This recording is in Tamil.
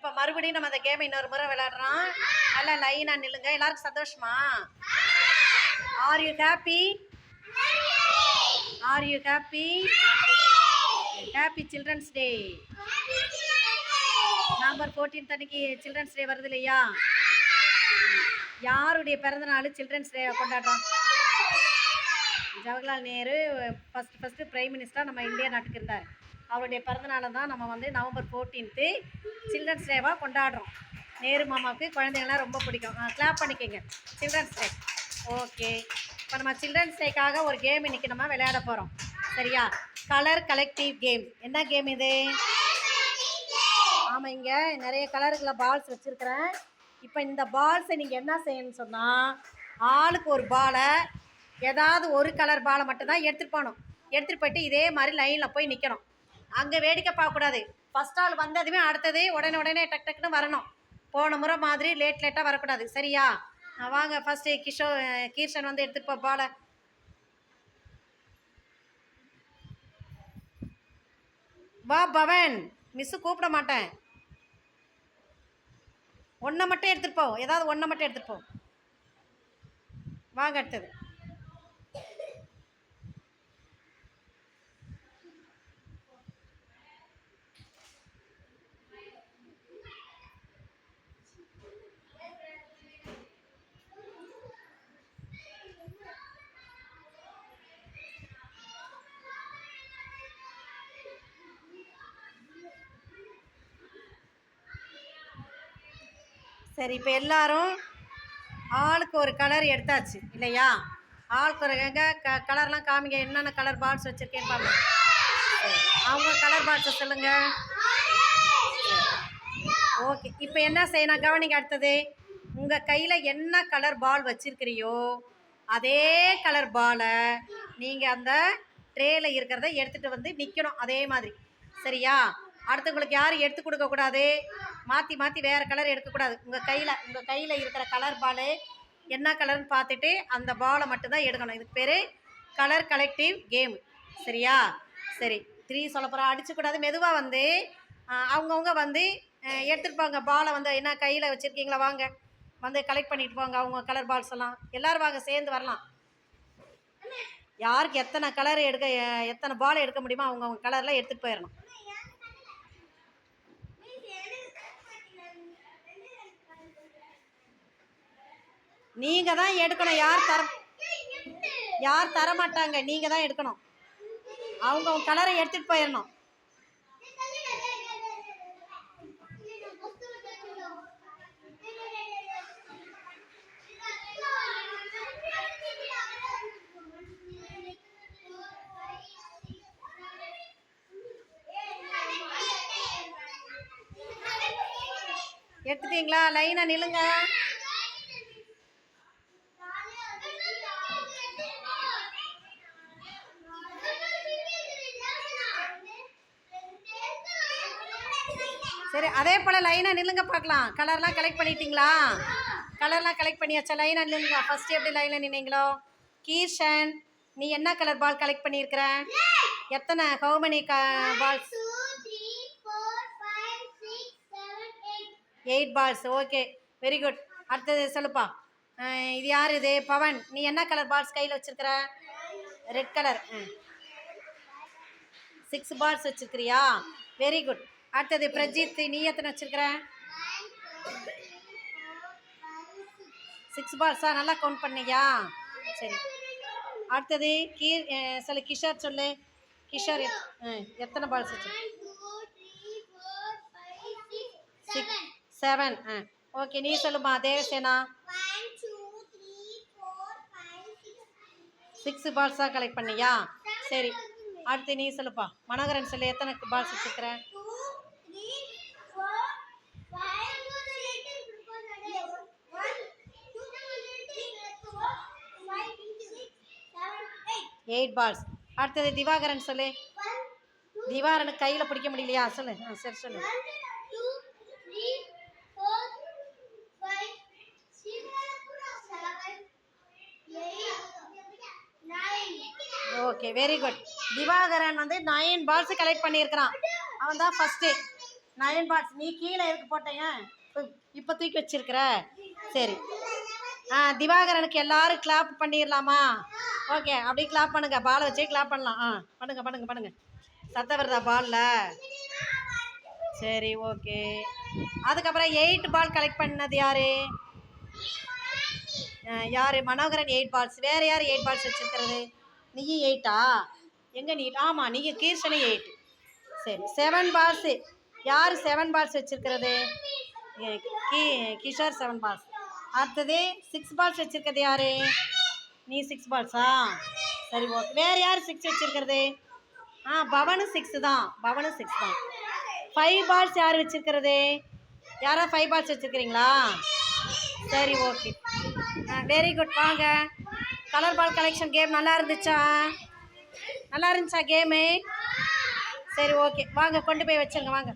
இப்போ மறுபடியும் நம்ம அந்த கேம் இன்னொரு முறை விளையாடுறோம். நல்லா லைனாக நில்லுங்க. எல்லாருக்கும் சந்தோஷமா? Are you happy? Are you happy? Happy children's day. November 14 அன்னைக்கு சில்ட்ரன்ஸ் டே வருது இல்லையா? யாருடைய பிறந்த நாள் சில்ட்ரன்ஸ் டே கொண்டாடுறோம்? ஜவஹர்லால் நேரு ஃபஸ்ட்டு பிரைம் மினிஸ்டராக நம்ம இந்தியா நாட்டுக்கு இருந்தார். அவருடைய பிறந்தநாளை தான் நம்ம வந்து நவம்பர் 14 சில்ட்ரன்ஸ் டேவாக கொண்டாடுறோம். நேரு மாமாவுக்கு குழந்தைங்கள்லாம் ரொம்ப பிடிக்கும். கிளாப் பண்ணிக்கோங்க. Children's day. ஓகே, இப்போ நம்ம சில்ட்ரன்ஸ் டேக்காக ஒரு கேம் இன்றைக்கி நம்ம விளையாட போகிறோம். சரியா? Colour collective game. என்ன கேம் இது? ஆமாம், இங்கே நிறைய கலருக்குள்ள பால்ஸ் வச்சுருக்கிறேன். இப்போ இந்த பால்ஸை நீங்கள் என்ன செய்யணும்னு சொன்னால், ஆளுக்கு ஒரு பாலை, ஏதாவது ஒரு கலர் பாலை மட்டும்தான் எடுத்துகிட்டு போகணும். எடுத்துகிட்டு போயிட்டு இதே மாதிரி லைனில் போய் நிற்கணும். அங்கே வேடிக்கை பார்க்கக்கூடாது. ஃபஸ்ட் ஆள் வந்ததுமே அடுத்தது உடனே டக் டக்குன்னு வரணும். போன முறை மாதிரி லேட்டாக வரக்கூடாது. சரியா? வாங்க, ஃபஸ்ட்டு கீர்ஷன் வந்து எடுத்துகிட்டு போ பாலை. வா பவன், மிஸ்ஸு கூப்பிட மாட்டேன். ஒன்றை மட்டும் எடுத்துகிட்டு போ. ஏதாவது ஒன்றை மட்டும் எடுத்துகிட்டு போ. வாங்க அடுத்தது. சரி, இப்போ எல்லாரும் ஆளுக்கு ஒரு கலர் எடுத்தாச்சு இல்லையா? ஆளுக்கு ஒரு கலர்லாம் காமிங்க. என்னென்ன கலர் பால்ஸ் வச்சுருக்கேன்னு பாருங்க. அவங்க கலர் பால்ஸை சொல்லுங்கள். ஓகே, இப்போ என்ன செய்யணும் கவனிங்க. அடுத்தது, உங்கள் கையில் என்ன கலர் பால் வச்சுருக்கிறியோ அதே கலர் பாலை நீங்கள் அந்த ட்ரேயில் இருக்கிறத எடுத்துகிட்டு வந்து நிற்கணும். அதே மாதிரி. சரியா? அடுத்தவங்களுக்கு யாரும் எடுத்து கொடுக்கக்கூடாது. மாற்றி வேறு கலர் எடுக்கக்கூடாது. உங்கள் கையில் இருக்கிற கலர் பால் என்ன கலர்னு பார்த்துட்டு அந்த பாலை மட்டும்தான் எடுக்கணும். இதுக்கு பேர் கலர் கலெக்டிவ் கேம். சரியா? சரி, 3 சொல்ல போகிறோம். அடிச்சுக்கூடாது. மெதுவாக வந்து அவங்கவுங்க வந்து எடுத்துகிட்டு போங்க. பாலை வந்து என்ன கையில் வச்சுருக்கீங்களா, வாங்க வந்து கலெக்ட் பண்ணிட்டு போங்க. அவங்க கலர் பால்ஸ் எல்லாம் எல்லோரும் வாங்க, சேர்ந்து வரலாம். யாருக்கு எத்தனை கலர் எத்தனை பால் எடுக்க முடியுமோ அவங்க கலர்லாம் எடுத்துகிட்டு போயிடணும். நீங்கள் தான் எடுக்கணும். யார் தர மாட்டாங்க. நீங்கள் தான் எடுக்கணும். அவங்க கலரை எடுத்துகிட்டு போயிடணும். எடுத்துட்டீங்களா? லைனாக நில்லுங்க. சரி, அதே போல் லைனாக நில்லுங்க பார்க்கலாம். கலர்லாம் கலெக்ட் பண்ணிட்டீங்களா? கலர்லாம் கலெக்ட் பண்ணியாச்சா? லைனாக நில்லுங்க. ஃபஸ்ட்டு எப்படி லைனில் நின்னீங்களோ? கீர்ஷன், நீ என்ன கலர் பால் கலெக்ட் பண்ணியிருக்கிற? எத்தனை? How many balls? 8 balls. Okay, very good. அடுத்தது சொல்லுப்பா. இது யார்? இது பவன். நீ என்ன கலர் பால்ஸ் கையில் வச்சுருக்கிற? Red colour. 6 பால்ஸ் வச்சுருக்கிறியா? Very good. அடுத்தது பிரஜித், நீ எத்தனை வச்சுருக்கிற? 6 பால்ஸா? நல்லா கவுண்ட் பண்ணியா? சரி, அடுத்தது சொல்லு. கிஷோர் சொல்லு. கிஷோர் எத்தனை பால்ஸ் வச்சு? 7. ஓகே, நீ சொல்லுமா. தேவசேனா 6 பால்ஸாக கலெக்ட் பண்ணியா? சரி, அடுத்து நீ சொல்லுப்பா. மனோகரன் சொல்லு. எத்தனை பால்ஸ் வச்சுருக்கிற? 8 பால்ஸ். அடுத்தது திவாகரன் சொல்லு. திவாகரனுக்கு கையில் பிடிக்க முடியலையா? சொல்லு. சரி சொல்லு. Okay, very good. திவாகரன் வந்து 9 பால்ஸ் கலெக்ட் பண்ணியிருக்கிறான். அவன் தான் ஃபஸ்ட்டு. 9 பால்ஸ். நீ கீழே எதுக்கு போட்டேங்க? இப்போ தூக்கி வச்சிருக்கிற. சரி. திவாகரனுக்கு எல்லாரும் கிளாப் பண்ணிடலாமா? ஓகே, அப்படியே கிளாப் பண்ணுங்க. பாலை வச்சே கிளாப் பண்ணலாம். பண்ணுங்க பண்ணுங்க பண்ணுங்க. சத்தம் வருதா பாலில்? சரி, ஓகே. அதுக்கப்புறம் 8 பால் கலெக்ட் பண்ணது யாரு? யார்? மனோகரன் 8 பால்ஸ். வேறு யார் 8 பால்ஸ் வச்சுருக்கிறது? நீ 8ஆ? எங்கே நீ? ஆமாம், நீங்கள் கீர்ஷனு 8. சரி, 7 பால்ஸு. யார் 7 பால்ஸ் வச்சுருக்கிறது? கிஷோர் 7 பால்ஸ். அடுத்தது 6 பால்ஸ் வச்சுருக்கிறது யார்? நீ 6 பால்ஸா? சரி, ஓகே. வேறு யார் 6 வச்சுருக்கிறது? பவனு 6 தான். பவனு 6 தான். 5 பால்ஸ் யார் வச்சுருக்கிறது? யாராவது 5 பால்ஸ் வச்சுருக்கிறீங்களா? சரி, ஓகே. Very good. வாங்க. கலர் பால் கலெக்ஷன் கேம் நல்லா இருந்துச்சா? நல்லா இருந்துச்சா கேமு? சரி, ஓகே. வாங்க, கொண்டு போய் வச்சுருங்க. வாங்க.